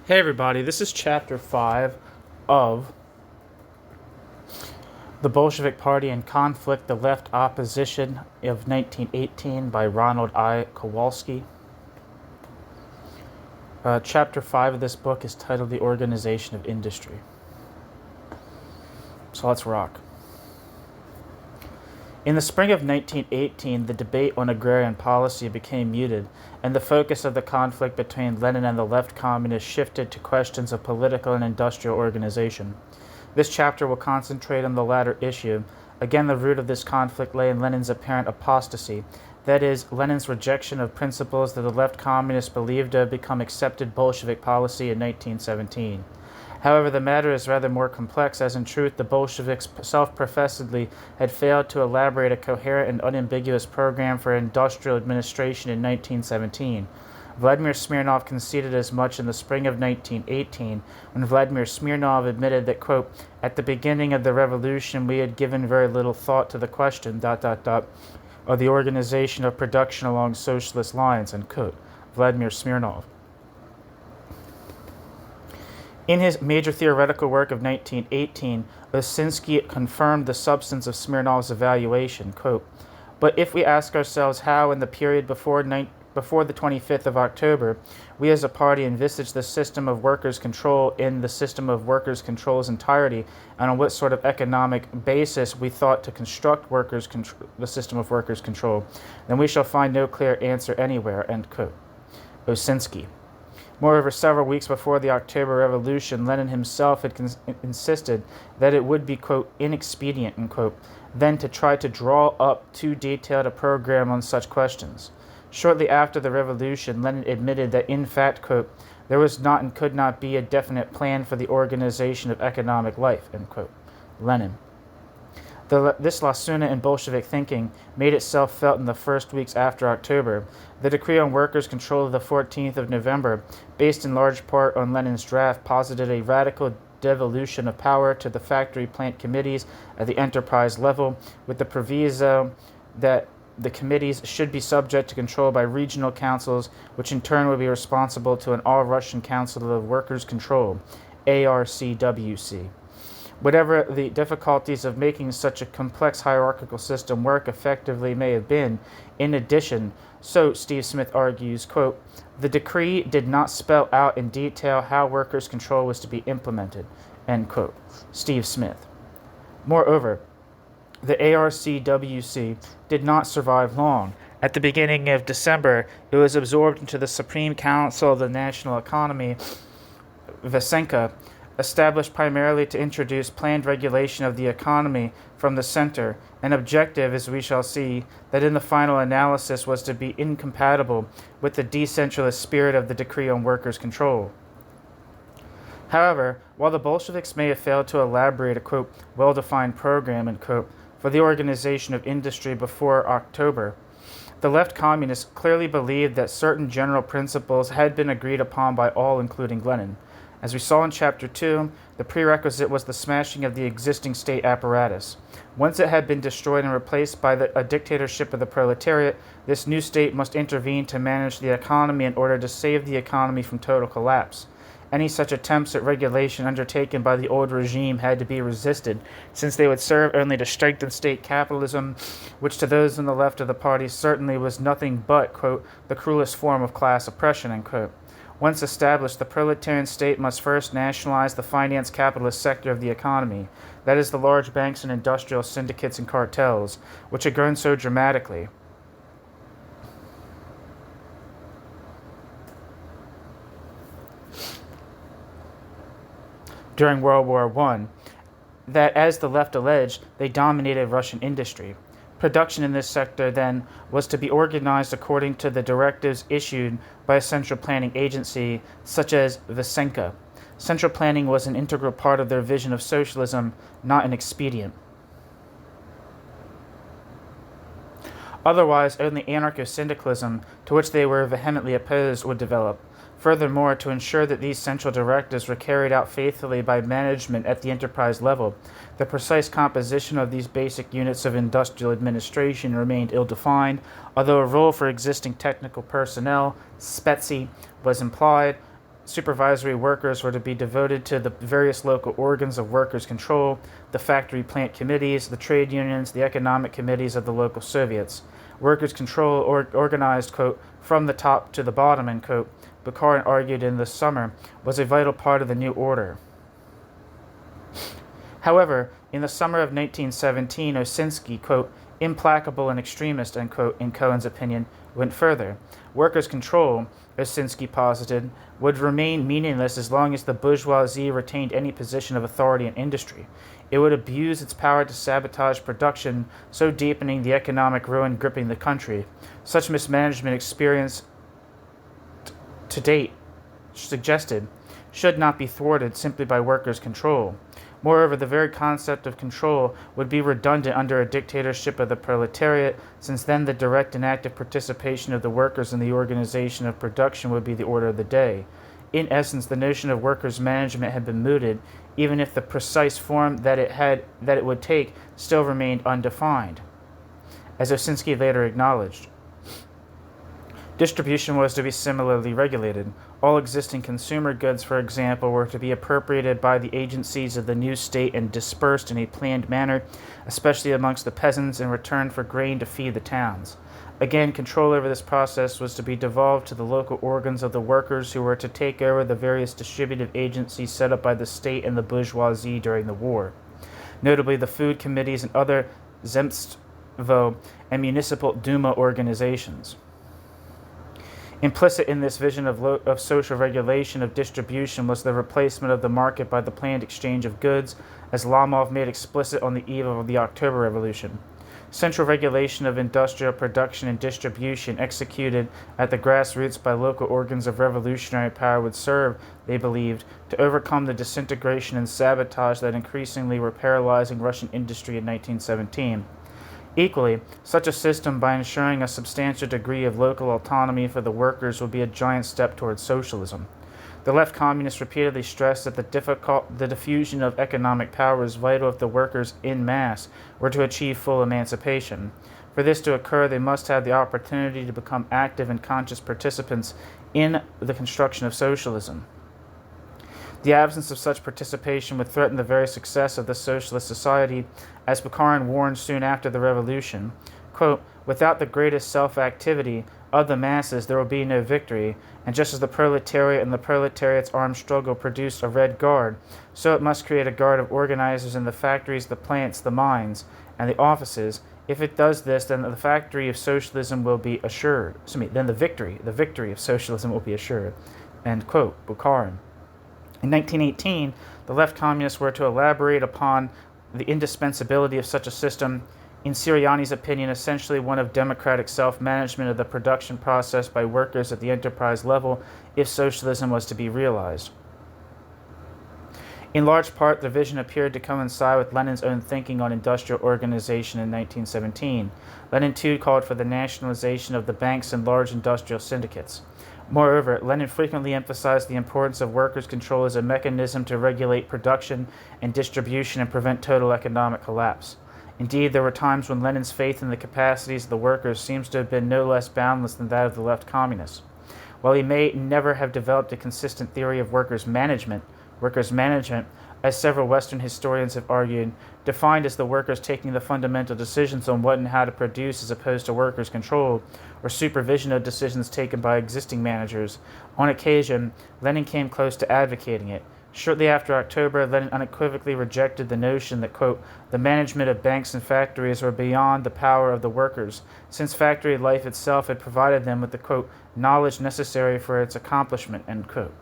Hey everybody, this is chapter 5 of The Bolshevik Party and Conflict, the Left Opposition of 1918 by Ronald Kowalski. Chapter 5 of this book is titled The Organization of Industry. So let's rock. In the spring of 1918, the debate on agrarian policy became muted, and the focus of the conflict between Lenin and the left communists shifted to questions of political and industrial organization. This chapter will concentrate on the latter issue. Again, the root of this conflict lay in Lenin's apparent apostasy, that is, Lenin's rejection of principles that the left communists believed to have become accepted Bolshevik policy in 1917. However, the matter is rather more complex, as in truth the Bolsheviks self-professedly had failed to elaborate a coherent and unambiguous program for industrial administration in 1917. Vladimir Smirnov conceded as much in the spring of 1918, when Vladimir Smirnov admitted that, quote, "At the beginning of the revolution we had given very little thought to the question, of the organization of production along socialist lines," end quote. Vladimir Smirnov. In his major theoretical work of 1918, Osinski confirmed the substance of Smirnov's evaluation, quote, "But if we ask ourselves how, in the period before the 25th of October, we as a party envisaged the system of workers' control in the system of workers' control's entirety, and on what sort of economic basis we thought to construct the system of workers' control, then we shall find no clear answer anywhere," end quote. Osinski. Moreover, several weeks before the October Revolution, Lenin himself had insisted that it would be, quote, "inexpedient," end quote, then to try to draw up too detailed a program on such questions. Shortly after the revolution, Lenin admitted that, in fact, quote, "there was not and could not be a definite plan for the organization of economic life," end quote. Lenin. This lacuna in Bolshevik thinking made itself felt in the first weeks after October. The decree on workers' control of the 14th of November, based in large part on Lenin's draft, posited a radical devolution of power to the factory plant committees at the enterprise level, with the proviso that the committees should be subject to control by regional councils, which in turn would be responsible to an all-Russian Council of Workers' Control, ARCWC. Whatever the difficulties of making such a complex hierarchical system work effectively may have been, in addition, so Steve Smith argues, quote, "the decree did not spell out in detail how workers' control was to be implemented," end quote. Steve Smith. Moreover, the ARCWC did not survive long. At the beginning of December, it was absorbed into the Supreme Council of the National Economy, Vysenka, established primarily to introduce planned regulation of the economy from the center, an objective, as we shall see, that in the final analysis was to be incompatible with the decentralist spirit of the decree on workers' control. However, while the Bolsheviks may have failed to elaborate a, quote, "well-defined program," end quote, for the organization of industry before October, the left communists clearly believed that certain general principles had been agreed upon by all, including Lenin. As we saw in Chapter 2, the prerequisite was the smashing of the existing state apparatus. Once it had been destroyed and replaced by a dictatorship of the proletariat, this new state must intervene to manage the economy in order to save the economy from total collapse. Any such attempts at regulation undertaken by the old regime had to be resisted, since they would serve only to strengthen state capitalism, which to those on the left of the party certainly was nothing but, quote, "the cruelest form of class oppression," end quote. Once established, the proletarian state must first nationalize the finance capitalist sector of the economy, that is, the large banks and industrial syndicates and cartels, which had grown so dramatically. During World War I, that, as the left alleged, they dominated Russian industry. Production in this sector, then, was to be organized according to the directives issued by a central planning agency such as Vysenka. Central planning was an integral part of their vision of socialism, not an expedient. Otherwise, only anarcho-syndicalism, to which they were vehemently opposed, would develop. Furthermore, to ensure that these central directives were carried out faithfully by management at the enterprise level, the precise composition of these basic units of industrial administration remained ill-defined, although a role for existing technical personnel, spetsy, was implied. supervisory workers were to be devoted to the various local organs of workers' control, the factory plant committees, the trade unions, the economic committees of the local Soviets. Workers' control organized, quote, from the top to the bottom, end quote, Bukharin argued in the summer, was a vital part of the new order. However, in the summer of 1917, Osinski, quote, implacable and extremist, end quote, in Cohen's opinion, went further. Workers' control, Osinski posited, would remain meaningless as long as the bourgeoisie retained any position of authority in industry. It would abuse its power to sabotage production, so deepening the economic ruin gripping the country. Such mismanagement experience to date suggested should not be thwarted simply by workers' control. Moreover, the very concept of control would be redundant under a dictatorship of the proletariat, since then the direct and active participation of the workers in the organization of production would be the order of the day. In essence, the notion of workers' management had been mooted, even if the precise form that it would take still remained undefined, as Osinski later acknowledged. Distribution was to be similarly regulated. All existing consumer goods, for example, were to be appropriated by the agencies of the new state and dispersed in a planned manner, especially amongst the peasants, in return for grain to feed the towns. Again, control over this process was to be devolved to the local organs of the workers, who were to take over the various distributive agencies set up by the state and the bourgeoisie during the war, notably the food committees and other Zemstvo and municipal Duma organizations. Implicit in this vision of social regulation of distribution was the replacement of the market by the planned exchange of goods, as Lomov made explicit on the eve of the October Revolution. Central regulation of industrial production and distribution executed at the grassroots by local organs of revolutionary power would serve, they believed, to overcome the disintegration and sabotage that increasingly were paralyzing Russian industry in 1917. Equally, such a system, by ensuring a substantial degree of local autonomy for the workers, would be a giant step towards socialism. The left communists repeatedly stressed that the diffusion of economic power was vital if the workers en masse were to achieve full emancipation. For this to occur, they must have the opportunity to become active and conscious participants in the construction of socialism. The absence of such participation would threaten the very success of the socialist society, as Bukharin warned soon after the revolution. Quote, without the greatest self-activity of the masses, there will be no victory, and just as the proletariat and the proletariat's armed struggle produced a Red Guard, so it must create a guard of organizers in the factories, the plants, the mines, and the offices. If it does this, then the victory of socialism will be assured. Then the victory of socialism will be assured. End quote, Bukharin. In 1918, the left communists were to elaborate upon the indispensability of such a system, in Siriani's opinion, essentially one of democratic self-management of the production process by workers at the enterprise level, if socialism was to be realized. In large part, the vision appeared to coincide with Lenin's own thinking on industrial organization in 1917. Lenin, too, called for the nationalization of the banks and large industrial syndicates. Moreover, Lenin frequently emphasized the importance of workers' control as a mechanism to regulate production and distribution and prevent total economic collapse. Indeed, there were times when Lenin's faith in the capacities of the workers seems to have been no less boundless than that of the left communists. While he may never have developed a consistent theory of workers' management, as several Western historians have argued, defined as the workers taking the fundamental decisions on what and how to produce as opposed to workers' control or supervision of decisions taken by existing managers. On occasion, Lenin came close to advocating it. Shortly after October, Lenin unequivocally rejected the notion that, quote, the management of banks and factories were beyond the power of the workers, since factory life itself had provided them with the, quote, knowledge necessary for its accomplishment, end quote.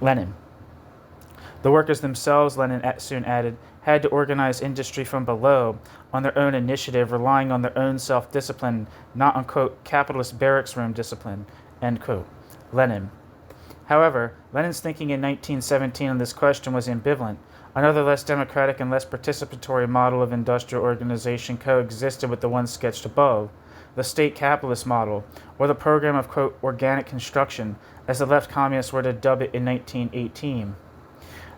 Lenin. The workers themselves, Lenin soon added, had to organize industry from below, on their own initiative, relying on their own self-discipline, not on, quote, capitalist barracks room discipline, end quote. Lenin. However, Lenin's thinking in 1917 on this question was ambivalent. Another less democratic and less participatory model of industrial organization coexisted with the one sketched above, the state capitalist model, or the program of, quote, organic construction, as the left communists were to dub it in 1918.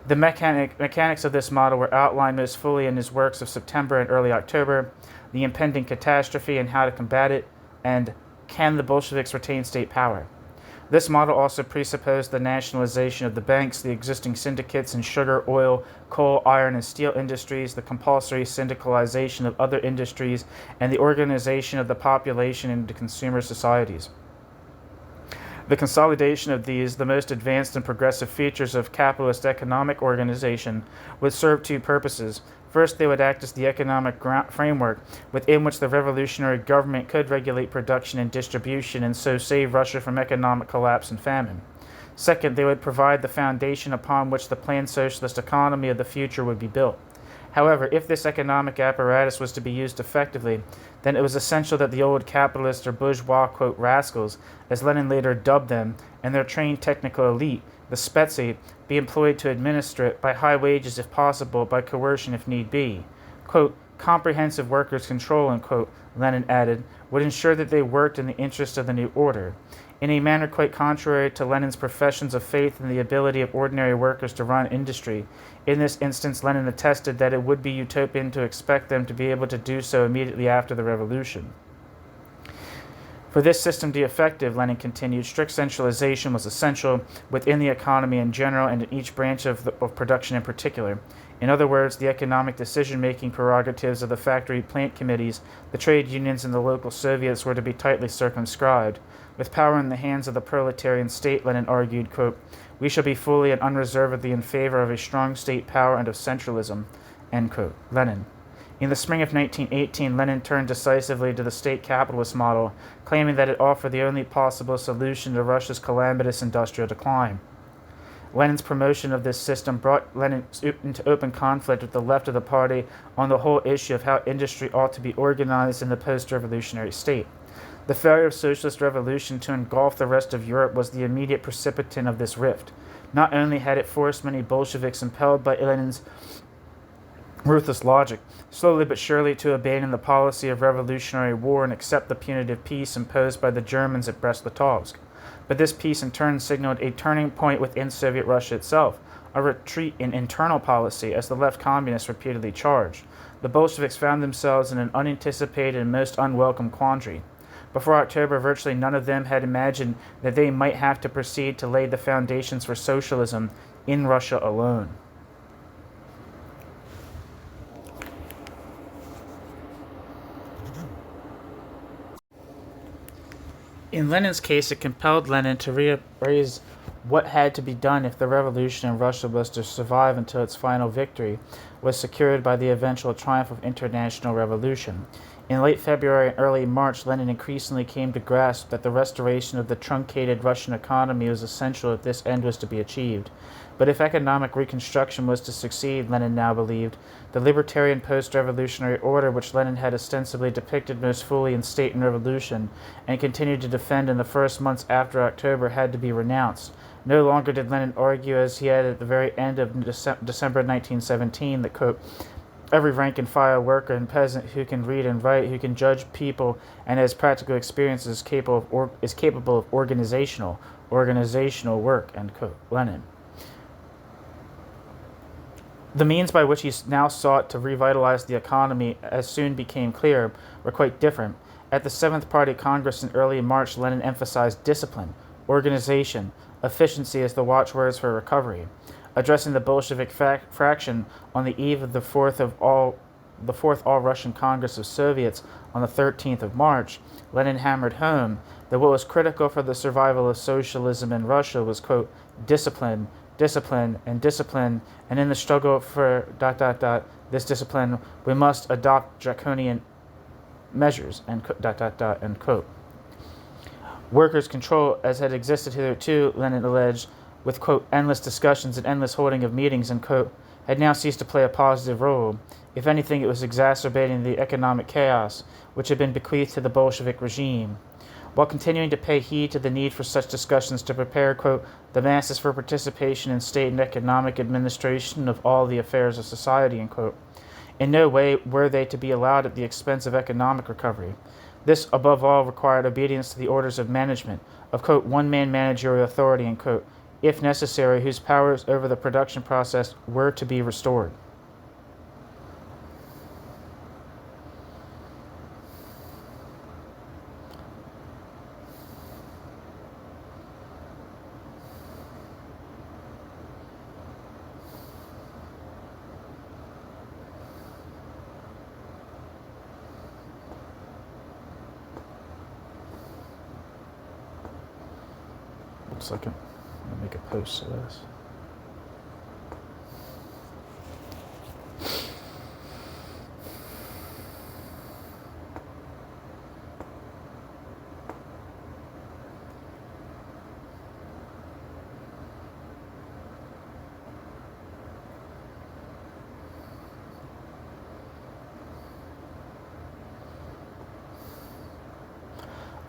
The mechanics of this model were outlined most fully in his works of September and early October, The Impending Catastrophe and How to Combat It, and Can the Bolsheviks Retain State Power? This model also presupposed the nationalization of the banks, the existing syndicates in sugar, oil, coal, iron, and steel industries, the compulsory syndicalization of other industries, and the organization of the population into consumer societies. The consolidation of these, the most advanced and progressive features of capitalist economic organization, would serve two purposes. First, they would act as the economic framework within which the revolutionary government could regulate production and distribution and so save Russia from economic collapse and famine. Second, they would provide the foundation upon which the planned socialist economy of the future would be built. However, if this economic apparatus was to be used effectively, then it was essential that the old capitalist or bourgeois, quote, rascals, as Lenin later dubbed them, and their trained technical elite, the spetsy, be employed to administer it by high wages if possible, by coercion if need be. Quote, comprehensive workers' control, unquote, Lenin added, would ensure that they worked in the interest of the new order. In a manner quite contrary to Lenin's professions of faith in the ability of ordinary workers to run industry, in this instance Lenin attested that it would be utopian to expect them to be able to do so immediately after the revolution. For this system to be effective, Lenin continued, strict centralization was essential within the economy in general and in each branch of production in particular. In other words, the economic decision-making prerogatives of the factory plant committees, the trade unions, and the local Soviets were to be tightly circumscribed. With power in the hands of the proletarian state, Lenin argued, quote, we shall be fully and unreservedly in favor of a strong state power and of centralism, end quote. Lenin. In the spring of 1918, Lenin turned decisively to the state capitalist model, claiming that it offered the only possible solution to Russia's calamitous industrial decline. Lenin's promotion of this system brought Lenin into open conflict with the left of the party on the whole issue of how industry ought to be organized in the post-revolutionary state. The failure of socialist revolution to engulf the rest of Europe was the immediate precipitant of this rift. Not only had it forced many Bolsheviks, impelled by Lenin's ruthless logic, slowly but surely to abandon the policy of revolutionary war and accept the punitive peace imposed by the Germans at Brest-Litovsk, but this peace in turn signaled a turning point within Soviet Russia itself, a retreat in internal policy, as the left communists repeatedly charged. The Bolsheviks found themselves in an unanticipated and most unwelcome quandary. Before October, virtually none of them had imagined that they might have to proceed to lay the foundations for socialism in Russia alone. In Lenin's case, it compelled Lenin to reappraise what had to be done if the revolution in Russia was to survive until its final victory was secured by the eventual triumph of international revolution. In late February and early March, Lenin increasingly came to grasp that the restoration of the truncated Russian economy was essential if this end was to be achieved. But if economic reconstruction was to succeed, Lenin now believed, the libertarian post-revolutionary order which Lenin had ostensibly depicted most fully in State and Revolution and continued to defend in the first months after October had to be renounced. No longer did Lenin argue, as he had at the very end of December 1917, that, quote, every rank and file worker and peasant who can read and write, who can judge people, and has practical experience is capable of organizational work, end quote. Lenin. The means by which he now sought to revitalize the economy, as soon became clear, were quite different. At the Seventh Party Congress in early March, Lenin emphasized discipline, organization, efficiency as the watchwords for recovery. Addressing the Bolshevik fraction on the eve of the fourth All-Russian Congress of Soviets on the 13th of March, Lenin hammered home that what was critical for the survival of socialism in Russia was, quote, discipline, and in the struggle for ... this discipline, we must adopt draconian measures, end quote. Workers' control, as had existed hitherto, Lenin alleged, with, quote, endless discussions and endless holding of meetings, end quote, had now ceased to play a positive role. If anything, it was exacerbating the economic chaos which had been bequeathed to the Bolshevik regime. While continuing to pay heed to the need for such discussions to prepare, quote, the masses for participation in state and economic administration of all the affairs of society, end quote, in no way were they to be allowed at the expense of economic recovery. This, above all, required obedience to the orders of management, of, quote, one-man managerial authority, end quote, if necessary, whose powers over the production process were to be restored. Looks like it. I'll make a post of this.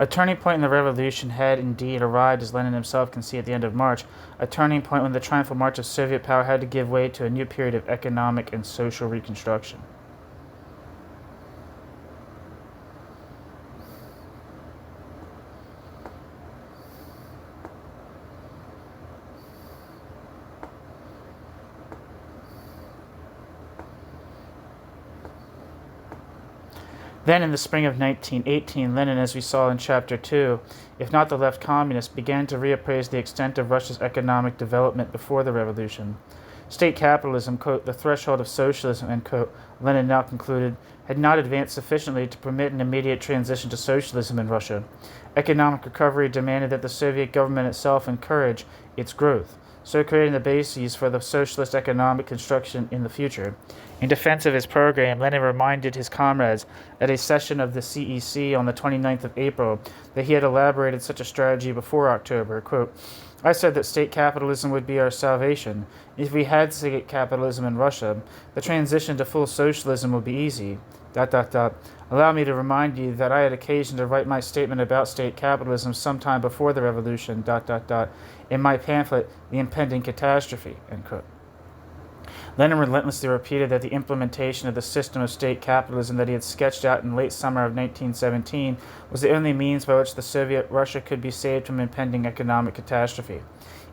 A turning point in the revolution had indeed arrived, as Lenin himself can see at the end of March, a turning point when the triumphal march of Soviet power had to give way to a new period of economic and social reconstruction. Then, in the spring of 1918, Lenin, as we saw in Chapter 2, if not the left communists, began to reappraise the extent of Russia's economic development before the revolution. State capitalism, quote, the threshold of socialism, end quote, Lenin now concluded, had not advanced sufficiently to permit an immediate transition to socialism in Russia. Economic recovery demanded that the Soviet government itself encourage its growth, so creating the bases for the socialist economic construction in the future. In defense of his program, Lenin reminded his comrades at a session of the CEC on the 29th of April that he had elaborated such a strategy before October. Quote, I said that state capitalism would be our salvation. If we had state capitalism in Russia, the transition to full socialism would be easy. ... Allow me to remind you that I had occasion to write my statement about state capitalism sometime before the revolution, ... in my pamphlet, The Impending Catastrophe, end quote. Lenin relentlessly repeated that the implementation of the system of state capitalism that he had sketched out in late summer of 1917 was the only means by which the Soviet Russia could be saved from impending economic catastrophe.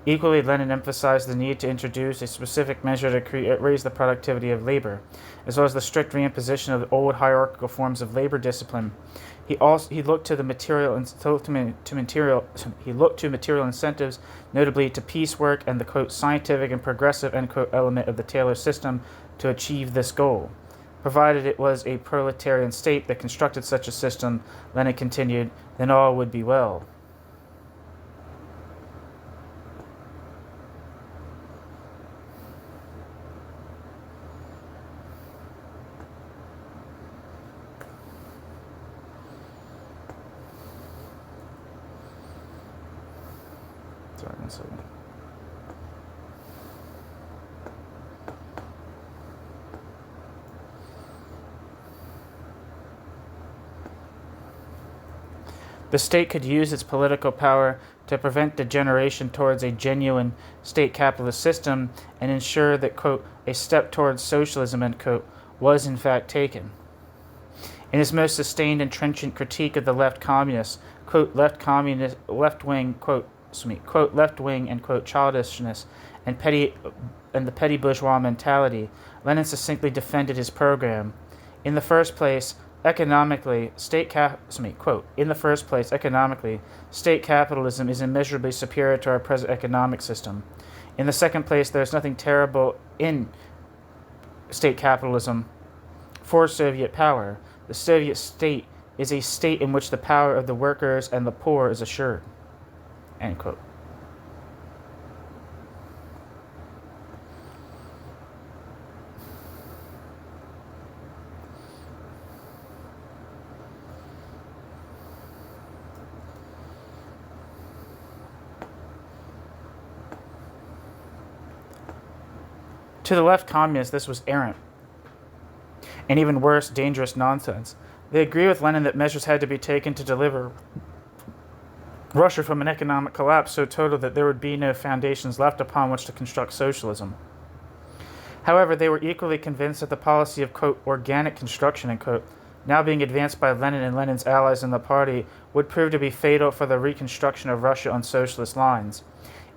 Equally, Lenin emphasized the need to introduce a specific measure to raise the productivity of labor, as well as the strict reimposition of the old hierarchical forms of labor discipline. He looked to material incentives, notably to piecework and the quote scientific and progressive end quote element of the Taylor system to achieve this goal. Provided it was a proletarian state that constructed such a system, Lenin continued, then all would be well. Sorry, 1 second. The state could use its political power to prevent degeneration towards a genuine state capitalist system and ensure that, quote, a step towards socialism, end quote, was in fact taken. In his most sustained and trenchant critique of the left communists, quote, left-wing, quote, left-wing and, quote, childishness and the petty bourgeois mentality, Lenin succinctly defended his program. In the first place, economically, state capitalism is immeasurably superior to our present economic system. In the second place, there is nothing terrible in state capitalism for Soviet power. The Soviet state is a state in which the power of the workers and the poor is assured. End quote. To the left communists, this was errant, and even worse, dangerous nonsense. They agree with Lenin that measures had to be taken to deliver Russia from an economic collapse so total that there would be no foundations left upon which to construct socialism. However, they were equally convinced that the policy of, quote, organic construction, end quote, now being advanced by Lenin and Lenin's allies in the party, would prove to be fatal for the reconstruction of Russia on socialist lines.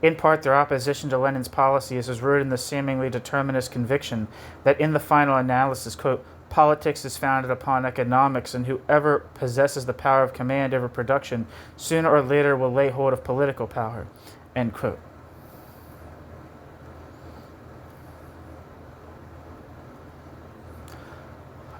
In part, their opposition to Lenin's policies is rooted in the seemingly determinist conviction that in the final analysis, quote, politics is founded upon economics, and whoever possesses the power of command over production sooner or later will lay hold of political power, end quote.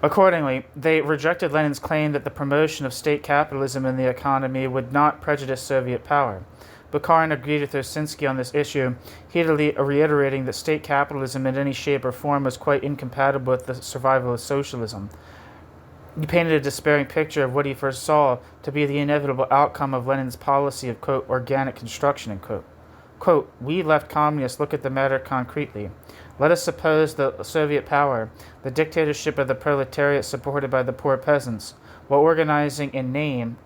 Accordingly, they rejected Lenin's claim that the promotion of state capitalism in the economy would not prejudice Soviet power. Bukharin agreed with Osinski on this issue, heatedly reiterating that state capitalism in any shape or form was quite incompatible with the survival of socialism. He painted a despairing picture of what he first saw to be the inevitable outcome of Lenin's policy of, quote, organic construction, end quote. Quote, we left communists look at the matter concretely. Let us suppose the Soviet power, the dictatorship of the proletariat supported by the poor peasants, while organizing in name,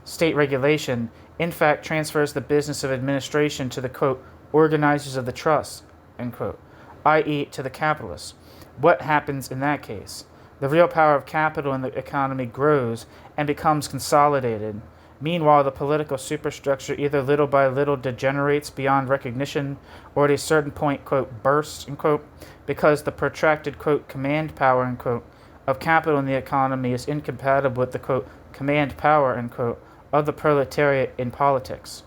state regulation, in fact transfers the business of administration to the, quote, organizers of the trusts, end quote, i.e. to the capitalists. What happens in that case? The real power of capital in the economy grows and becomes consolidated. Meanwhile, the political superstructure either little by little degenerates beyond recognition or at a certain point, quote, bursts, end quote, because the protracted, quote, command power, end quote, of capital in the economy is incompatible with the, quote, command power, end quote, of the proletariat in politics,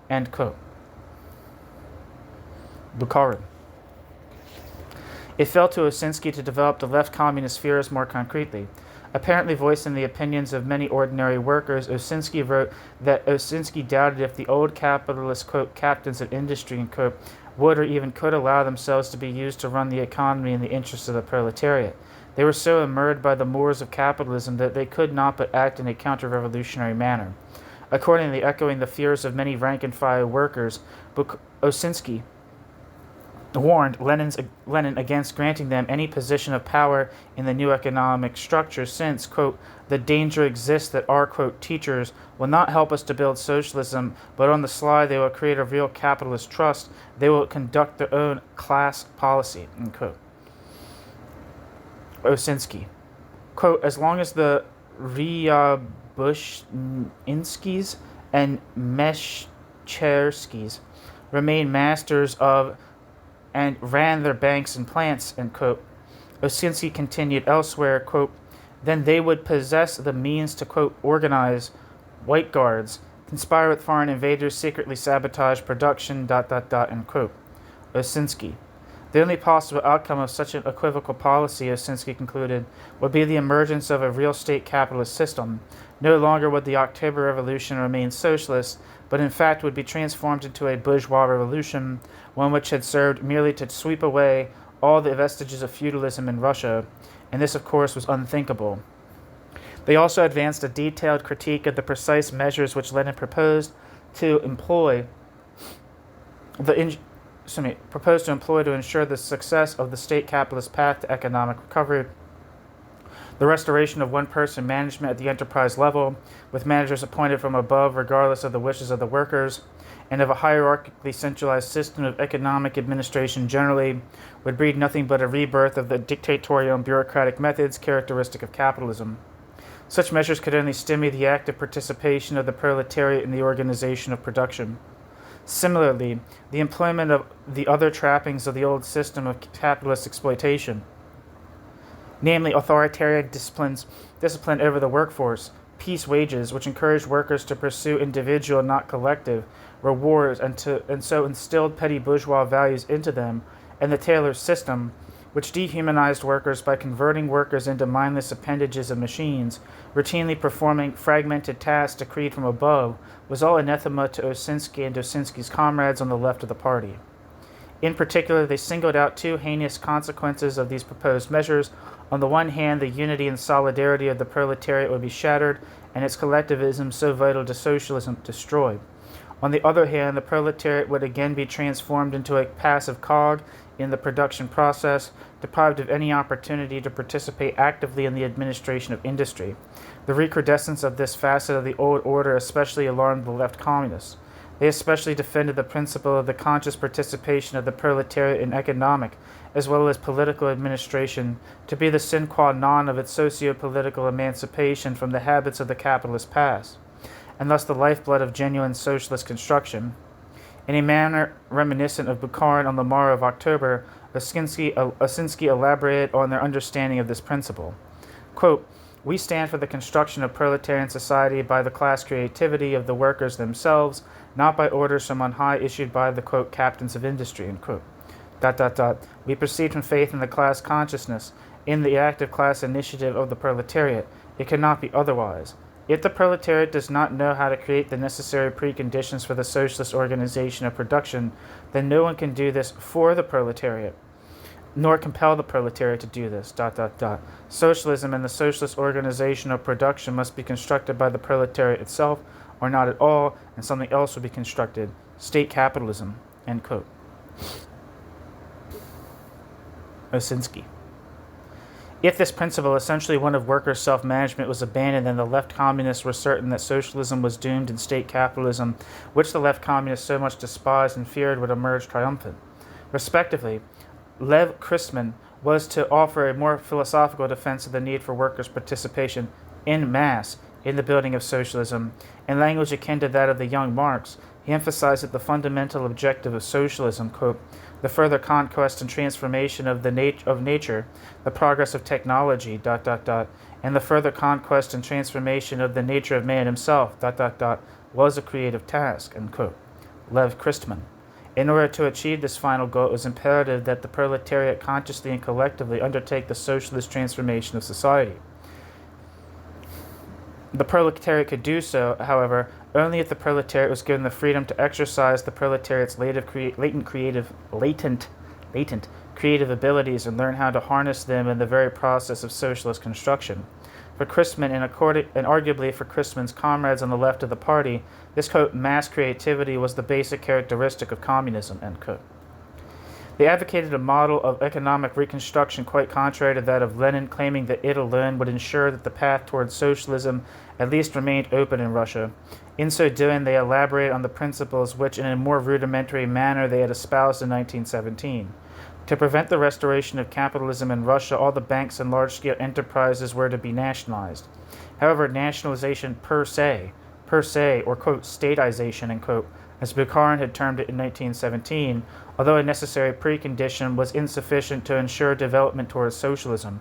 end quote. Bukharin. It fell to Osinski to develop the left communist fears more concretely. Apparently voicing the opinions of many ordinary workers, Osinski wrote that Osinski doubted if the old capitalist, quote, captains of industry, end quote, would or even could allow themselves to be used to run the economy in the interests of the proletariat. They were so immersed by the mores of capitalism that they could not but act in a counter-revolutionary manner. Accordingly, echoing the fears of many rank-and-file workers, Osinski warned Lenin against granting them any position of power in the new economic structure since, quote, the danger exists that our, quote, teachers will not help us to build socialism, but on the sly they will create a real capitalist trust. They will conduct their own class policy, end quote. Osinski, quote, as long as the Ryabushinskis and Meshcherskis remain masters of and ran their banks and plants, end quote. Osinski continued elsewhere, quote, then they would possess the means to, quote, organize white guards, conspire with foreign invaders, secretly sabotage production, end quote. Osinski. The only possible outcome of such an equivocal policy, Osinski concluded, would be the emergence of a real state capitalist system. No longer would the October Revolution remain socialist, but in fact would be transformed into a bourgeois revolution, one which had served merely to sweep away all the vestiges of feudalism in Russia, and this, of course, was unthinkable. They also advanced a detailed critique of the precise measures which Lenin proposed to employ to ensure the success of the state capitalist path to economic recovery. The restoration of one-person management at the enterprise level, with managers appointed from above regardless of the wishes of the workers, and of a hierarchically centralized system of economic administration generally, would breed nothing but a rebirth of the dictatorial and bureaucratic methods characteristic of capitalism. Such measures could only stimulate the active participation of the proletariat in the organization of production. Similarly, the employment of the other trappings of the old system of capitalist exploitation, namely authoritarian discipline over the workforce, peace wages, which encouraged workers to pursue individual, not collective, rewards and so instilled petty bourgeois values into them, and the Taylor system, which dehumanized workers by converting workers into mindless appendages of machines, routinely performing fragmented tasks decreed from above, was all anathema to Osinski and Osinski's comrades on the left of the party. In particular, they singled out two heinous consequences of these proposed measures. On the one hand, the unity and solidarity of the proletariat would be shattered, and its collectivism, so vital to socialism, destroyed. On the other hand, the proletariat would again be transformed into a passive cog in the production process, deprived of any opportunity to participate actively in the administration of industry. The recrudescence of this facet of the old order especially alarmed the left communists. They especially defended the principle of the conscious participation of the proletariat in economic, as well as political administration, to be the sine qua non of its socio-political emancipation from the habits of the capitalist past, and thus the lifeblood of genuine socialist construction. In a manner reminiscent of Bukharin on the morrow of October, Osinski elaborated on their understanding of this principle. Quote, we stand for the construction of proletarian society by the class creativity of the workers themselves, not by orders from on high issued by the, quote, captains of industry, end quote. We proceed from faith in the class consciousness, in the active class initiative of the proletariat. It cannot be otherwise. If the proletariat does not know how to create the necessary preconditions for the socialist organization of production, then no one can do this for the proletariat, nor compel the proletariat to do this. ... Socialism and the socialist organization of production must be constructed by the proletariat itself, or not at all, and something else will be constructed. State capitalism. End quote. Osinski. If this principle, essentially one of workers' self-management, was abandoned, then the left communists were certain that socialism was doomed and state capitalism, which the left communists so much despised and feared, would emerge triumphant. Respectively, Lev Christman was to offer a more philosophical defense of the need for workers' participation en masse in the building of socialism. In language akin to that of the young Marx, he emphasized that the fundamental objective of socialism, quote, the further conquest and transformation of nature, the progress of technology, ... and the further conquest and transformation of the nature of man himself, ... was a creative task, end quote. Lev Christman. In order to achieve this final goal, it was imperative that the proletariat consciously and collectively undertake the socialist transformation of society. The proletariat could do so, however, only if the proletariat was given the freedom to exercise the proletariat's latent creative abilities and learn how to harness them in the very process of socialist construction. For Christman, and arguably for Christman's comrades on the left of the party, this, quote, mass creativity was the basic characteristic of communism, end quote. They advocated a model of economic reconstruction quite contrary to that of Lenin, claiming that it alone would ensure that the path towards socialism at least remained open in Russia. In so doing, they elaborated on the principles which, in a more rudimentary manner, they had espoused in 1917. To prevent the restoration of capitalism in Russia, all the banks and large-scale enterprises were to be nationalized. However, nationalization per se, or, quote, statization, end quote, as Bukharin had termed it in 1917, although a necessary precondition, was insufficient to ensure development towards socialism.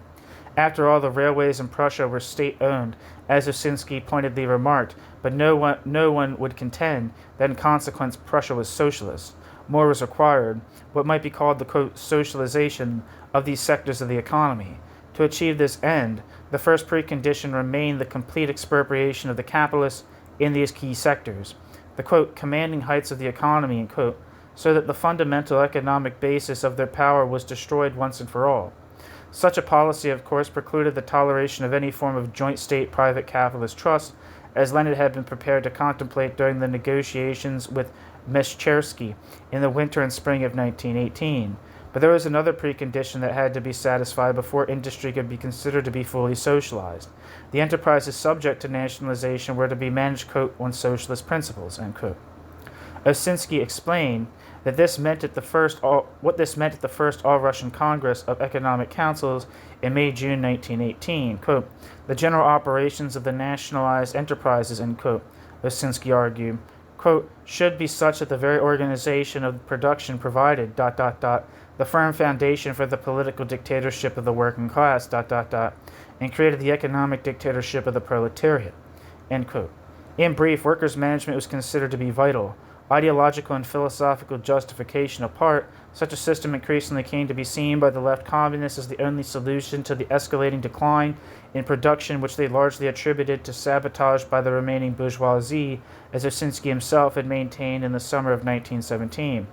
After all, the railways in Prussia were state-owned, as Osinski pointedly remarked, but no one would contend that in consequence Prussia was socialist. More was required, what might be called the, quote, socialization of these sectors of the economy. To achieve this end, the first precondition remained the complete expropriation of the capitalists in these key sectors, the, quote, commanding heights of the economy, end quote, so that the fundamental economic basis of their power was destroyed once and for all. Such a policy, of course, precluded the toleration of any form of joint state-private capitalist trust, as Lenin had been prepared to contemplate during the negotiations with Meshchersky in the winter and spring of 1918. But there was another precondition that had to be satisfied before industry could be considered to be fully socialized. The enterprises subject to nationalization were to be managed, quote, on socialist principles, end quote. Osinski explained that this meant at the first All-Russian Congress of Economic Councils in May-June 1918, quote, the general operations of the nationalized enterprises, end quote, Osinski argued, quote, should be such that the very organization of production provided, ... the firm foundation for the political dictatorship of the working class, ... and created the economic dictatorship of the proletariat, end quote. In brief, workers' management was considered to be vital. Ideological and philosophical justification apart, such a system increasingly came to be seen by the left communists as the only solution to the escalating decline in production, which they largely attributed to sabotage by the remaining bourgeoisie, as Osinski himself had maintained in the summer of 1917.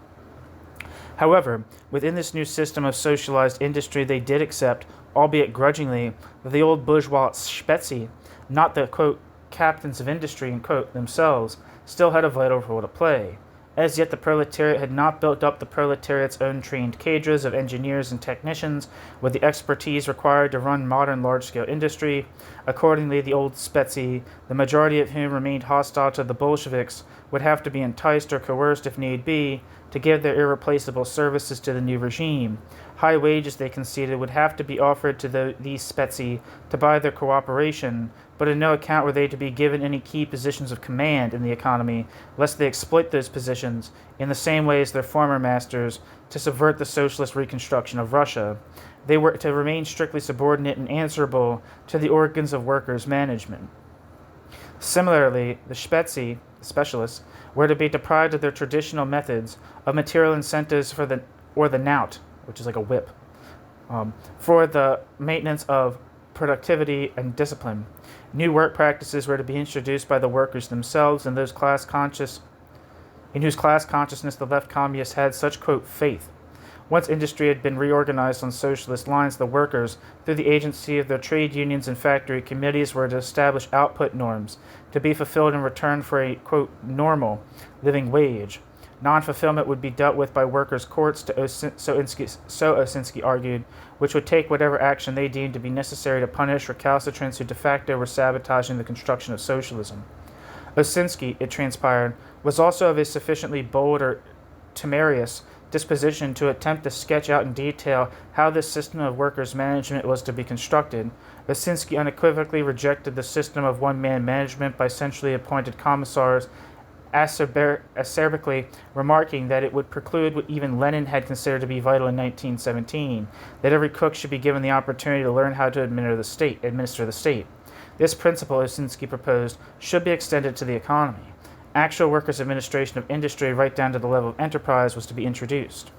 However, within this new system of socialized industry, they did accept, albeit grudgingly, that the old bourgeois spezi, not the, quote, captains of industry, end quote, themselves, still had a vital role to play. As yet, the proletariat had not built up the proletariat's own trained cadres of engineers and technicians with the expertise required to run modern large-scale industry. Accordingly, the old spezi, the majority of whom remained hostile to the Bolsheviks, would have to be enticed or coerced if need be to give their irreplaceable services to the new regime. High wages, they conceded, would have to be offered to these spezi to buy their cooperation, but in no account were they to be given any key positions of command in the economy, lest they exploit those positions in the same way as their former masters to subvert the socialist reconstruction of Russia. They were to remain strictly subordinate and answerable to the organs of workers' management. Similarly, the spezi, specialists, were to be deprived of their traditional methods of material incentives for the knout, which is like a whip, for the maintenance of productivity, and discipline. New work practices were to be introduced by the workers themselves, and those in whose class consciousness the left communists had such, quote, faith. Once industry had been reorganized on socialist lines, the workers, through the agency of their trade unions and factory committees, were to establish output norms to be fulfilled in return for a, quote, normal living wage. Non-fulfillment would be dealt with by workers' courts, so Osinski argued, which would take whatever action they deemed to be necessary to punish recalcitrants who de facto were sabotaging the construction of socialism. Osinski, it transpired, was also of a sufficiently bold or temerarious disposition to attempt to sketch out in detail how this system of workers' management was to be constructed. Osinski unequivocally rejected the system of one-man management by centrally appointed commissars, acerbically remarking that it would preclude what even Lenin had considered to be vital in 1917, that every cook should be given the opportunity to learn how to administer the state. This principle, Osinski proposed, should be extended to the economy. Actual workers' administration of industry, right down to the level of enterprise, was to be introduced.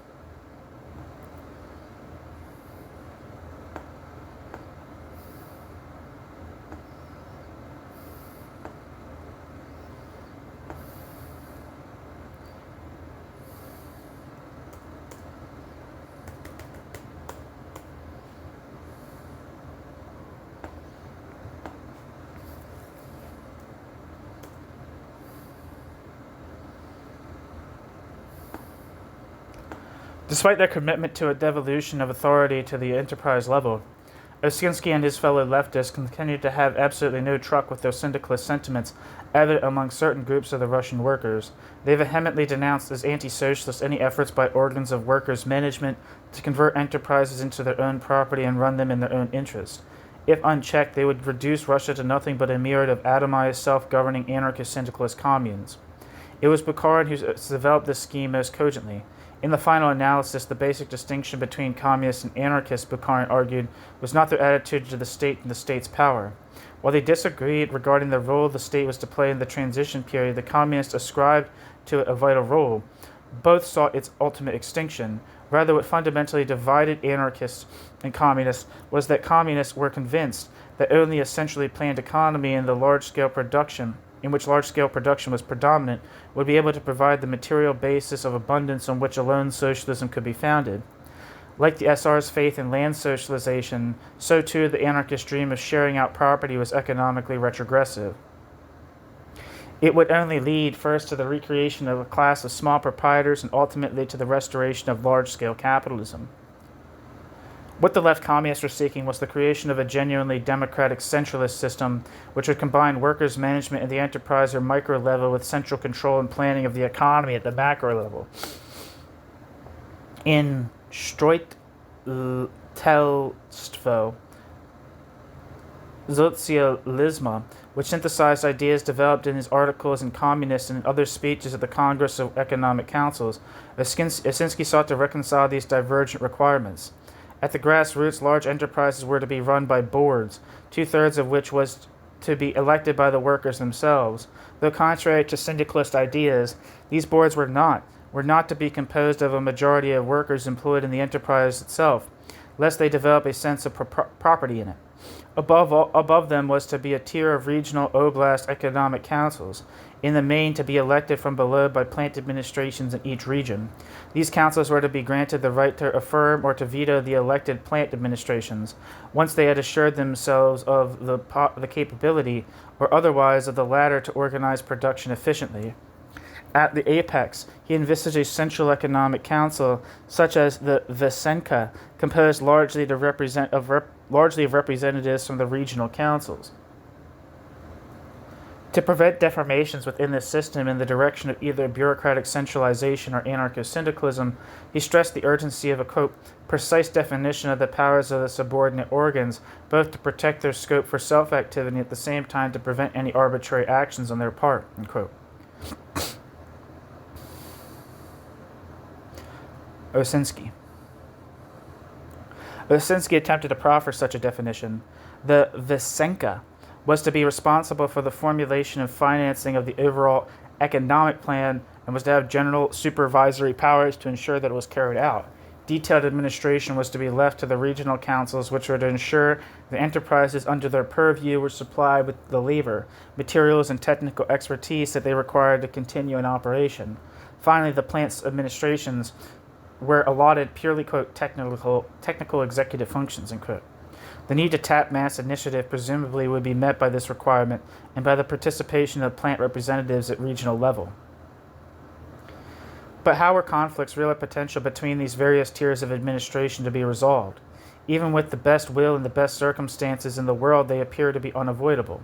Despite their commitment to a devolution of authority to the enterprise level, Osinski and his fellow leftists continued to have absolutely no truck with their syndicalist sentiments evident among certain groups of the Russian workers. They vehemently denounced as anti-socialist any efforts by organs of workers' management to convert enterprises into their own property and run them in their own interest. If unchecked, they would reduce Russia to nothing but a myriad of atomized, self-governing anarchist syndicalist communes. It was Bukharin who developed this scheme most cogently. In the final analysis, the basic distinction between communists and anarchists, Bukharin argued, was not their attitude to the state and the state's power. While they disagreed regarding the role the state was to play in the transition period, the communists ascribed to it a vital role. Both sought its ultimate extinction. Rather, what fundamentally divided anarchists and communists was that communists were convinced that only a centrally planned economy in which large-scale production was predominant, would be able to provide the material basis of abundance on which alone socialism could be founded. Like the SR's faith in land socialization, so too the anarchist dream of sharing out property was economically retrogressive. It would only lead first to the recreation of a class of small proprietors and ultimately to the restoration of large-scale capitalism. What the left communists were seeking was the creation of a genuinely democratic centralist system which would combine workers' management at the enterprise or micro level with central control and planning of the economy at the macro level. In Stroitelstvo Sozialisma, which synthesized ideas developed in his articles in Communist and in other speeches at the Congress of Economic Councils, Osinski sought to reconcile these divergent requirements. At the grassroots, large enterprises were to be run by boards, 2/3 of which was to be elected by the workers themselves. Though contrary to syndicalist ideas, these boards were not to be composed of a majority of workers employed in the enterprise itself, lest they develop a sense of property in it. Above them was to be a tier of regional oblast economic councils, in the main to be elected from below by plant administrations in each region. These councils were to be granted the right to affirm or to veto the elected plant administrations, once they had assured themselves of the capability, or otherwise of the latter, to organize production efficiently. At the apex, he envisaged a central economic council, such as the Vesenka, composed largely of representatives from the regional councils. To prevent deformations within this system in the direction of either bureaucratic centralization or anarchist syndicalism, he stressed the urgency of a, quote, precise definition of the powers of the subordinate organs, both to protect their scope for self-activity and at the same time to prevent any arbitrary actions on their part, unquote. Osinski attempted to proffer such a definition. The Vesenka was to be responsible for the formulation and financing of the overall economic plan and was to have general supervisory powers to ensure that it was carried out. Detailed administration was to be left to the regional councils, which were to ensure the enterprises under their purview were supplied with the labor, materials, and technical expertise that they required to continue in operation. Finally, the plant's administrations were allotted purely, quote, technical executive functions, end quote. The need to tap mass initiative presumably would be met by this requirement and by the participation of plant representatives at regional level. But how were conflicts really potential between these various tiers of administration to be resolved? Even with the best will and the best circumstances in the world, they appear to be unavoidable.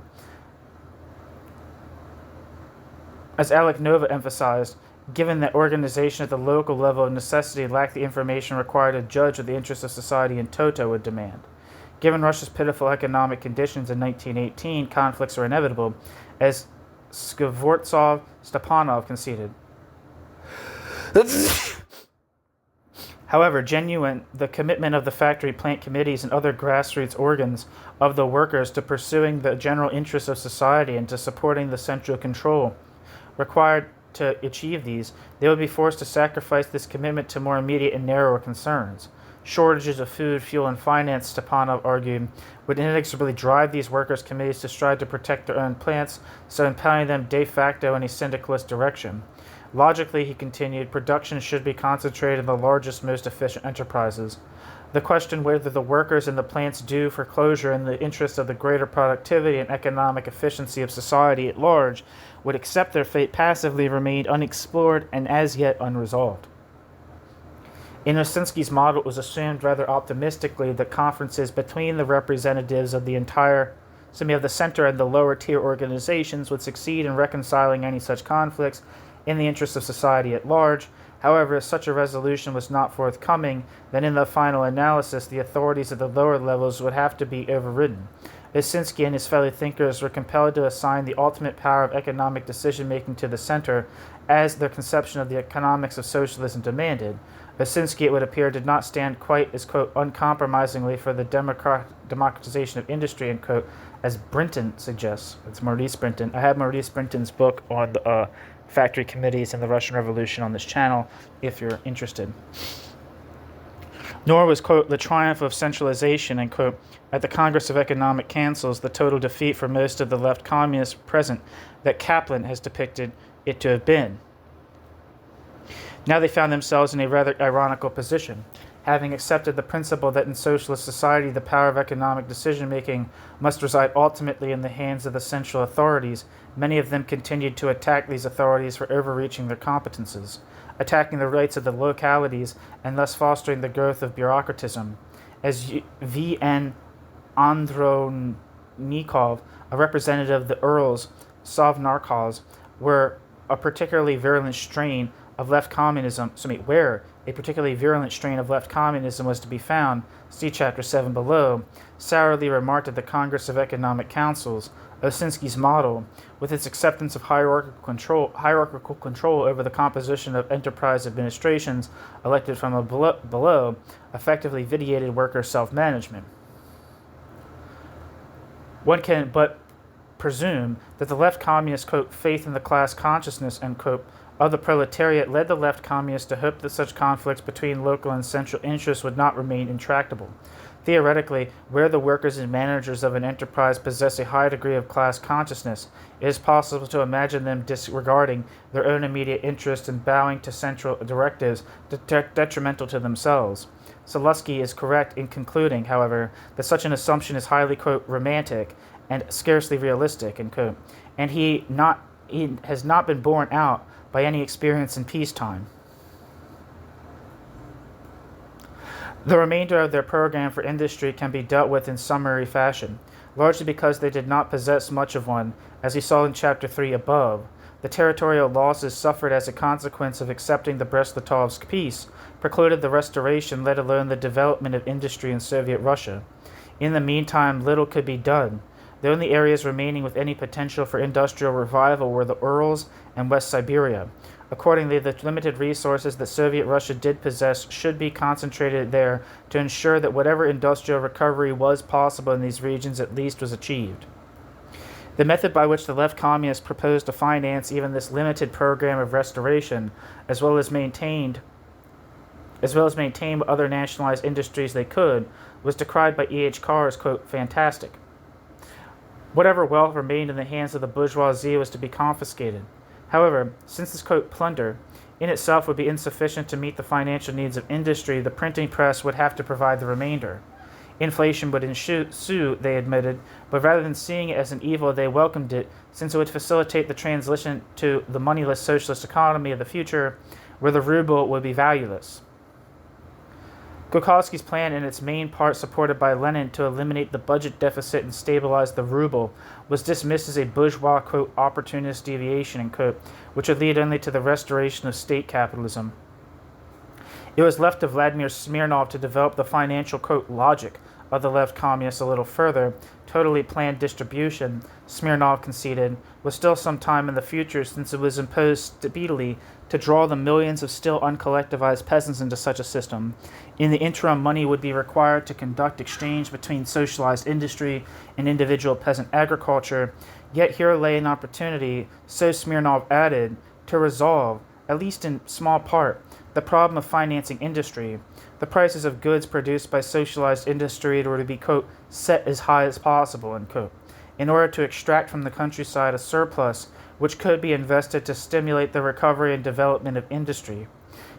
As Alec Nova emphasized, given that organization at the local level of necessity lacked the information required to judge what the interests of society in toto would demand. Given Russia's pitiful economic conditions in 1918, conflicts were inevitable, as Skvortsov-Stepanov conceded. However, the commitment of the factory plant committees and other grassroots organs of the workers to pursuing the general interests of society and to supporting the central control required to achieve these, they would be forced to sacrifice this commitment to more immediate and narrower concerns. Shortages of food, fuel, and finance, Stepanov argued, would inexorably drive these workers' committees to strive to protect their own plants, so impelling them de facto in a syndicalist direction. Logically, he continued, production should be concentrated in the largest, most efficient enterprises. The question whether the workers in the plants due for closure in the interest of the greater productivity and economic efficiency of society at large would accept their fate passively remained unexplored and as yet unresolved. In Osinski's model, it was assumed rather optimistically that conferences between the representatives of the center and the lower tier organizations would succeed in reconciling any such conflicts in the interest of society at large. However, if such a resolution was not forthcoming, then in the final analysis, the authorities at the lower levels would have to be overridden. Osinski and his fellow thinkers were compelled to assign the ultimate power of economic decision-making to the center, as their conception of the economics of socialism demanded. Osinski, it would appear, did not stand quite as, quote, uncompromisingly for the democratization of industry, end quote, as Brinton suggests. It's Maurice Brinton. I have Maurice Brinton's book on the factory committees and the Russian Revolution on this channel, if you're interested. Nor was, quote, the triumph of centralization, end quote, at the Congress of Economic Councils the total defeat for most of the left communists present that Kaplan has depicted it to have been. Now they found themselves in a rather ironical position. Having accepted the principle that in socialist society the power of economic decision-making must reside ultimately in the hands of the central authorities, many of them continued to attack these authorities for overreaching their competences, attacking the rights of the localities, and thus fostering the growth of bureaucratism. As V.N. Andronikov, a representative of the Urals, Sovnarkoz, were a particularly virulent strain of left communism, where a particularly virulent strain of left communism was to be found, see Chapter 7 below, sourly remarked at the Congress of Economic Councils, Osinski's model, with its acceptance of hierarchical control over the composition of enterprise administrations elected from below, effectively vitiated worker self-management. One can but presume that the left communist, quote, faith in the class consciousness, end quote, of the proletariat led the left communists to hope that such conflicts between local and central interests would not remain intractable. Theoretically, where the workers and managers of an enterprise possess a high degree of class consciousness, it is possible to imagine them disregarding their own immediate interest and bowing to central directives detrimental to themselves. Kowalski is correct in concluding, however, that such an assumption is highly, quote, romantic and scarcely realistic, end quote, and he has not been borne out by any experience in peacetime. The remainder of their program for industry can be dealt with in summary fashion, largely because they did not possess much of one, as we saw in Chapter 3 above. The territorial losses suffered as a consequence of accepting the Brest-Litovsk peace precluded the restoration, let alone the development of industry in Soviet Russia. In the meantime, little could be done. The only areas remaining with any potential for industrial revival were the Urals and West Siberia. Accordingly, the limited resources that Soviet Russia did possess should be concentrated there to ensure that whatever industrial recovery was possible in these regions at least was achieved. The method by which the left communists proposed to finance even this limited program of restoration, as well as maintained as well as maintain what other nationalized industries they could, was decried by E.H. Carr as, quote, fantastic. Whatever wealth remained in the hands of the bourgeoisie was to be confiscated. However, since this, quote, plunder in itself would be insufficient to meet the financial needs of industry, the printing press would have to provide the remainder. Inflation would ensue, they admitted, but rather than seeing it as an evil, they welcomed it, since it would facilitate the transition to the moneyless socialist economy of the future, where the ruble would be valueless. Kowalski's plan, in its main part supported by Lenin, to eliminate the budget deficit and stabilize the ruble, was dismissed as a bourgeois, quote, opportunist deviation, end quote, which would lead only to the restoration of state capitalism. It was left to Vladimir Smirnov to develop the financial, quote, logic of the left communists a little further. Totally planned distribution, Smirnov conceded, was still some time in the future, since it was imposed speedily to draw the millions of still uncollectivized peasants into such a system. In the interim, money would be required to conduct exchange between socialized industry and individual peasant agriculture. Yet here lay an opportunity, so Smirnov added, to resolve, at least in small part, the problem of financing industry. The prices of goods produced by socialized industry were to be, quote, set as high as possible, end quote, in order to extract from the countryside a surplus which could be invested to stimulate the recovery and development of industry.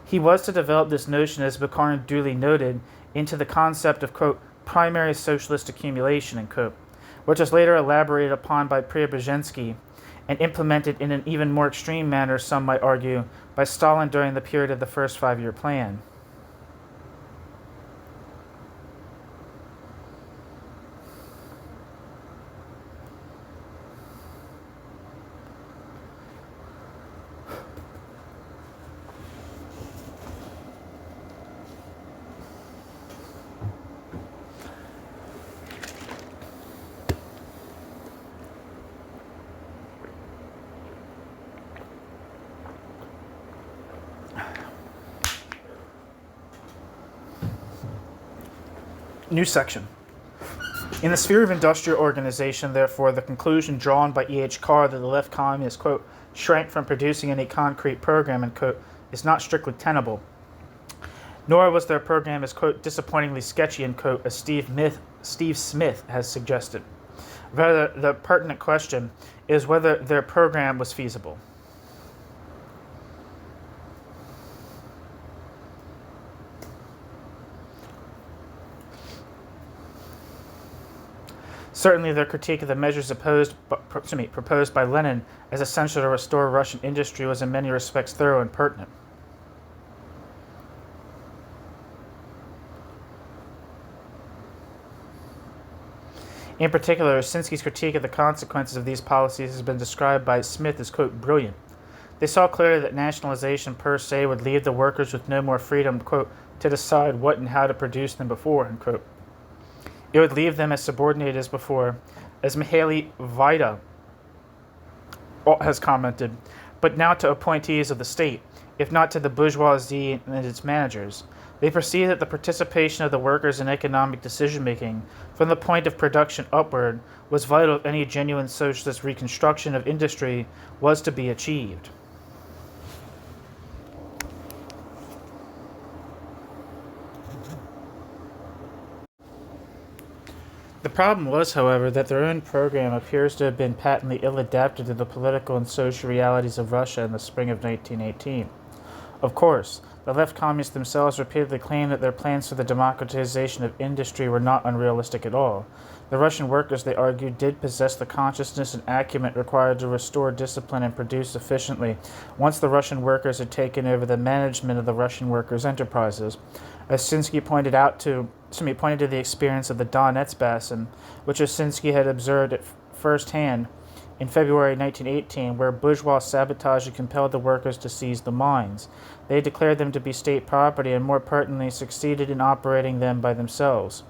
He was to develop this notion, as Bukharin duly noted, into the concept of, quote, primary socialist accumulation, end quote, which was later elaborated upon by Preobrazhensky and implemented in an even more extreme manner, some might argue, by Stalin during the period of the first 5-year plan. New section. In the sphere of industrial organization, therefore, the conclusion drawn by E.H. Carr that the left communists, quote, shrank from producing any concrete program, end quote, is not strictly tenable. Nor was their program as, quote, disappointingly sketchy, end quote, as Steve Smith has suggested. Rather, the pertinent question is whether their program was feasible. Certainly, their critique of the measures proposed by Lenin as essential to restore Russian industry was in many respects thorough and pertinent. In particular, Osinski's critique of the consequences of these policies has been described by Smith as, quote, brilliant. They saw clearly that nationalization per se would leave the workers with no more freedom, quote, to decide what and how to produce than before, end quote. It would leave them as subordinated as before, as Mihaly Vaida has commented, but now to appointees of the state, if not to the bourgeoisie and its managers. They perceived that the participation of the workers in economic decision-making, from the point of production upward, was vital if any genuine socialist reconstruction of industry was to be achieved. The problem was, however, that their own program appears to have been patently ill-adapted to the political and social realities of Russia in the spring of 1918. Of course, the left communists themselves repeatedly claimed that their plans for the democratization of industry were not unrealistic at all. The Russian workers, they argued, did possess the consciousness and acumen required to restore discipline and produce efficiently once the Russian workers had taken over the management of the Russian workers' enterprises. Osinski pointed to the experience of the Donetsk Basin, which Osinski had observed at first hand in February 1918, where bourgeois sabotage had compelled the workers to seize the mines. They declared them to be state property and, more pertinently, succeeded in operating them by themselves.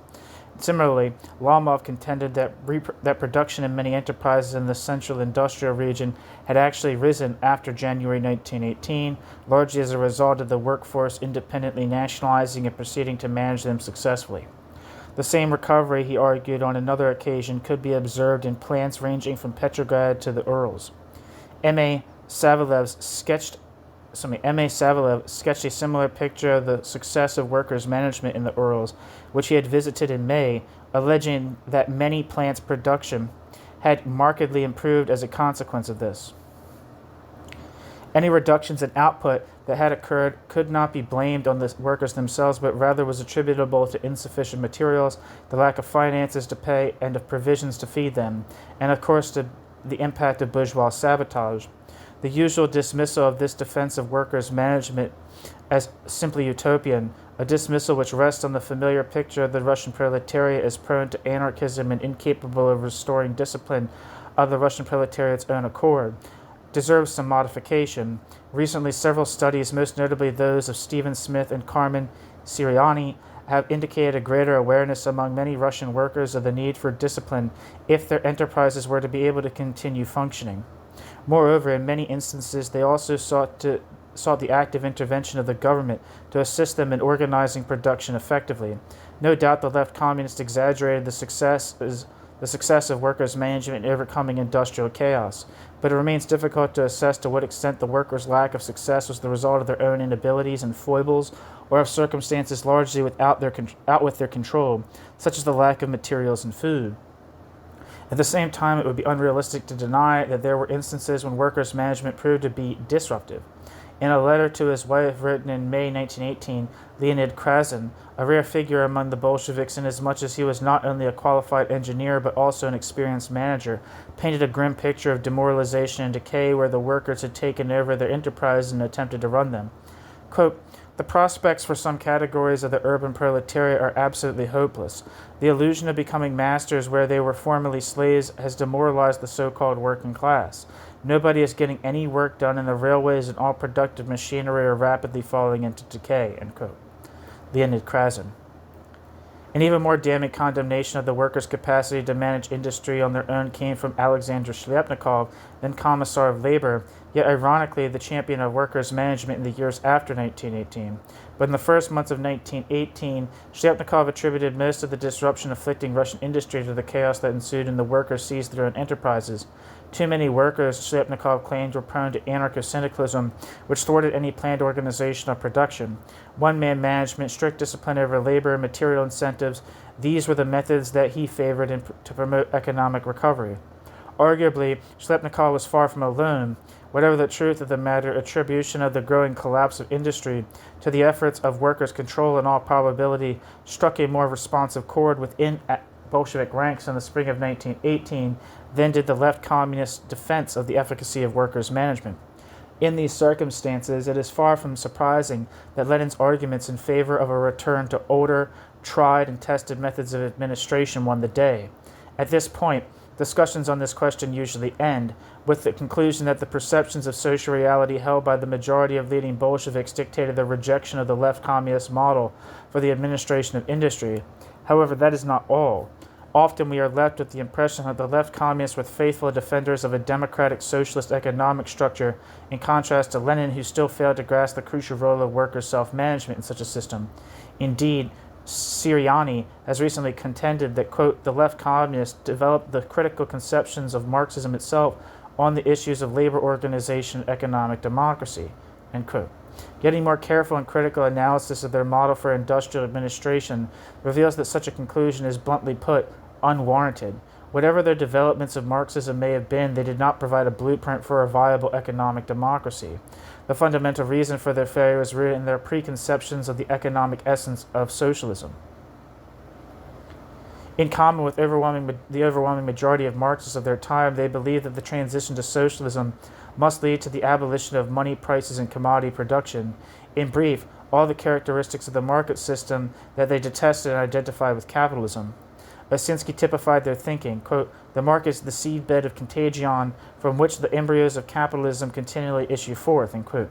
Similarly, Lomov contended that production in many enterprises in the central industrial region had actually risen after January 1918, largely as a result of the workforce independently nationalizing and proceeding to manage them successfully. The same recovery, he argued on another occasion, could be observed in plants ranging from Petrograd to the Urals. M.A. Savilev's M.A. Savilev sketched a similar picture of the success of workers' management in the Urals, which he had visited in May, alleging that many plants' production had markedly improved as a consequence of this. Any reductions in output that had occurred could not be blamed on the workers themselves, but rather was attributable to insufficient materials, the lack of finances to pay, and of provisions to feed them, and of course to the impact of bourgeois sabotage. The usual dismissal of this defense of workers' management as simply utopian, a dismissal which rests on the familiar picture of the Russian proletariat as prone to anarchism and incapable of restoring discipline of the Russian proletariat's own accord, deserves some modification. Recently, several studies, most notably those of Stephen Smith and Carmen Siriani, have indicated a greater awareness among many Russian workers of the need for discipline if their enterprises were to be able to continue functioning. Moreover, in many instances, they also sought the active intervention of the government to assist them in organizing production effectively. No doubt the left communists exaggerated the success of workers' management in overcoming industrial chaos, but it remains difficult to assess to what extent the workers' lack of success was the result of their own inabilities and foibles, or of circumstances largely out with their control, such as the lack of materials and food. At the same time, it would be unrealistic to deny that there were instances when workers' management proved to be disruptive. In a letter to his wife written in May 1918, Leonid Krasин, a rare figure among the Bolsheviks inasmuch as he was not only a qualified engineer but also an experienced manager, painted a grim picture of demoralization and decay where the workers had taken over their enterprises and attempted to run them. Quote, "The prospects for some categories of the urban proletariat are absolutely hopeless. The illusion of becoming masters where they were formerly slaves has demoralized the so-called working class. Nobody is getting any work done, and the railways and all productive machinery are rapidly falling into decay." End quote. Leonid Krasин. An even more damning condemnation of the workers' capacity to manage industry on their own came from Alexander Shliapnikov, then Commissar of Labor, yet ironically the champion of workers' management in the years after 1918. But in the first months of 1918, Shliapnikov attributed most of the disruption afflicting Russian industry to the chaos that ensued and the workers seized their own enterprises. Too many workers, Shliapnikov claimed, were prone to anarcho-syndicalism, which thwarted any planned organization of production. One-man management, strict discipline over labor, material incentives, these were the methods that he favored to promote economic recovery. Arguably, Shliapnikov was far from alone. Whatever the truth of the matter, attribution of the growing collapse of industry to the efforts of workers' control in all probability struck a more responsive chord within Bolshevik ranks in the spring of 1918 than did the left communist defense of the efficacy of workers' management. In these circumstances, it is far from surprising that Lenin's arguments in favor of a return to older, tried and tested methods of administration won the day. At this point, discussions on this question usually end, with the conclusion that the perceptions of social reality held by the majority of leading Bolsheviks dictated the rejection of the left communist model for the administration of industry. However, that is not all. Often we are left with the impression that the left communists were faithful defenders of a democratic socialist economic structure, in contrast to Lenin, who still failed to grasp the crucial role of workers' self-management in such a system. Indeed, Siriani has recently contended that, quote, "the left communists developed the critical conceptions of Marxism itself on the issues of labor organization and economic democracy," end quote. Getting more careful and critical analysis of their model for industrial administration reveals that such a conclusion is, bluntly put, unwarranted. Whatever their developments of Marxism may have been, they did not provide a blueprint for a viable economic democracy. The fundamental reason for their failure is rooted in their preconceptions of the economic essence of socialism. In common with the overwhelming majority of Marxists of their time, they believed that the transition to socialism must lead to the abolition of money, prices, and commodity production. In brief, all the characteristics of the market system that they detested and identified with capitalism. Osinski typified their thinking, quote, "The market is the seedbed of contagion from which the embryos of capitalism continually issue forth," end quote.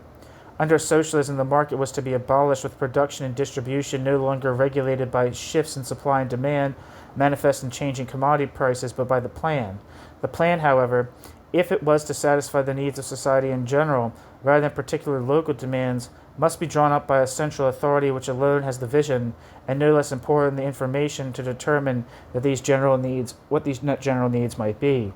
Under socialism, the market was to be abolished, with production and distribution no longer regulated by shifts in supply and demand manifest in changing commodity prices, but by the plan. The plan, however, if it was to satisfy the needs of society in general, rather than particular local demands, must be drawn up by a central authority which alone has the vision, and no less important the information to determine that what these general needs might be.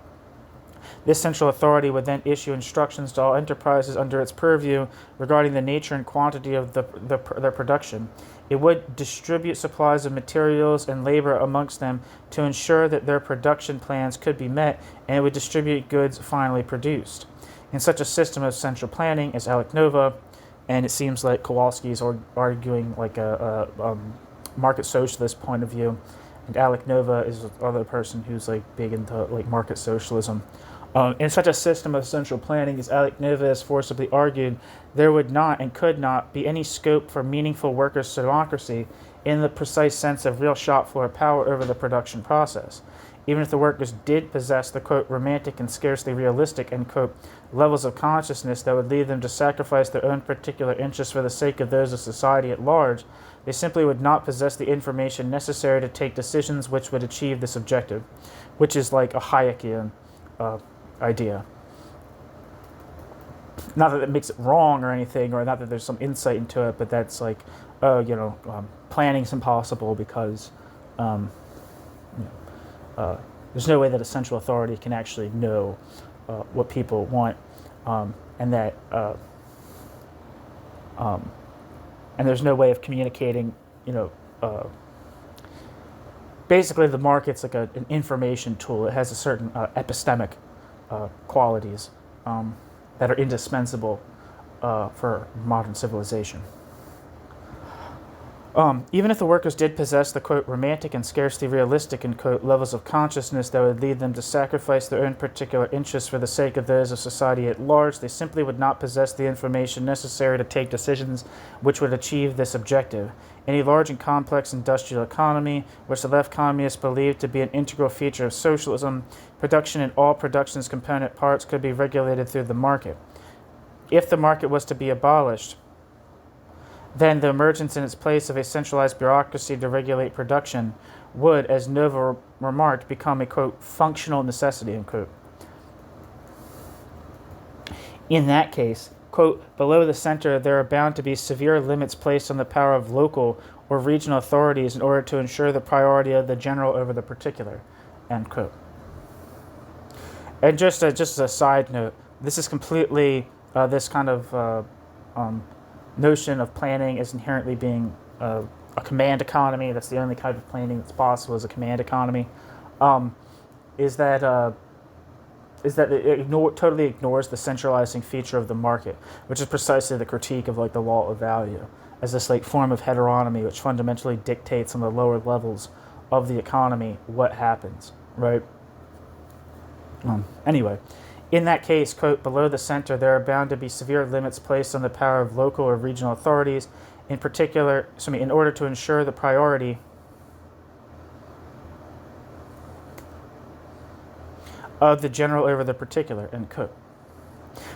This central authority would then issue instructions to all enterprises under its purview regarding the nature and quantity of their production. It would distribute supplies of materials and labor amongst them to ensure that their production plans could be met, and it would distribute goods finally produced. In such a system of central planning as Alec Nova, and it seems like Kowalski is arguing like a market socialist point of view, and Alec Nova is the other person who's like big into like market socialism. In such a system of central planning as Alec Nova has forcibly argued, there would not and could not be any scope for meaningful workers' democracy in the precise sense of real shop floor power over the production process. Even if the workers did possess the, quote, romantic and scarcely realistic, end quote, levels of consciousness that would lead them to sacrifice their own particular interests for the sake of those of society at large, they simply would not possess the information necessary to take decisions which would achieve this objective, which is like a Hayekian idea. Not that it makes it wrong or anything, or not that there's some insight into it, but that's like, planning's impossible because there's no way that a central authority can actually know what people want, and there's no way of communicating. Basically, the market's like an information tool. It has a certain epistemic qualities that are indispensable for modern civilization. Even if the workers did possess the, quote, romantic and scarcely realistic, end quote, levels of consciousness that would lead them to sacrifice their own particular interests for the sake of those of society at large, they simply would not possess the information necessary to take decisions which would achieve this objective. In a large and complex industrial economy, which the left communists believed to be an integral feature of socialism, production in all production's component parts could be regulated through the market. If the market was to be abolished, then the emergence in its place of a centralized bureaucracy to regulate production would, as Nova remarked, become a, quote, functional necessity, end quote. In that case, quote, below the center there are bound to be severe limits placed on the power of local or regional authorities in order to ensure the priority of the general over the particular, end quote. And just as a side note, this is completely, this kind of notion of planning as inherently being a command economy. That's the only kind of planning that's possible is a command economy. Is that it totally ignores the centralizing feature of the market, which is precisely the critique of like the law of value as this like form of heteronomy which fundamentally dictates on the lower levels of the economy what happens, right? Anyway. In that case, quote, below the center, there are bound to be severe limits placed on the power of local or regional authorities, in order to ensure the priority of the general over the particular, end quote.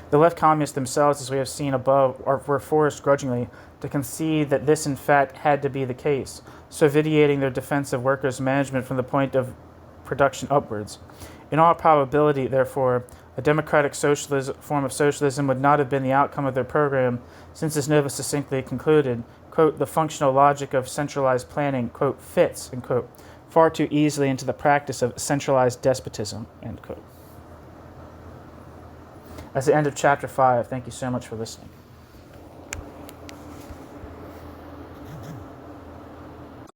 The left communists themselves, as we have seen above, were forced grudgingly to concede that this, in fact, had to be the case, so vitiating their defense of workers' management from the point of production upwards. In all probability, therefore, a democratic form of socialism would not have been the outcome of their program, since, as Nova succinctly concluded, quote, the functional logic of centralized planning, quote, fits, end quote, far too easily into the practice of centralized despotism, end quote. That's the end of chapter 5. Thank you so much for listening.